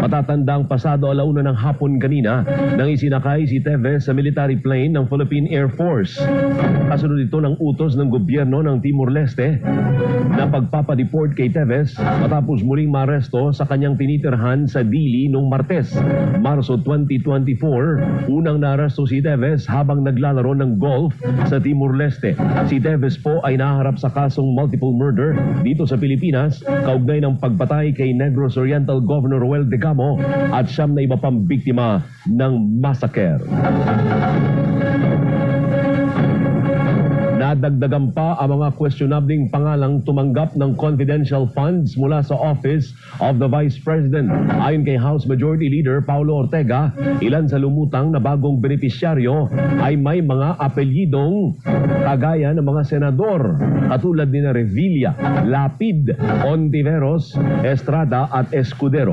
Matatandang pasado alauna ng hapon kanina nang isinakay si Teves sa military plane ng Philippine Air Force. Kasunod ito ng utos ng gobyerno ng Timor-Leste na pagpapadeport kay Teves matapos muling maaresto sa kanyang tinitirhan sa Dili noong Martes, Marso 2024. Unang naaresto si Teves habang naglalaro ng golf sa Timor-Leste. Si Teves po ay naharap sa kasong multiple murder dito sa Pilipinas kaugnay ng pagpatay kay Negros Oriental Governor Roel de Camo at siyam na iba pang biktima ng massacre. Nadagdagan pa ang mga questionabling pangalang tumanggap ng confidential funds mula sa Office of the Vice President. Ayon kay House Majority Leader Paulo Ortega, ilan sa lumutang na bagong benepisyaryo ay may mga apelyidong kagaya ng mga senador katulad ni Revilla, Lapid, Ontiveros, Estrada at Escudero.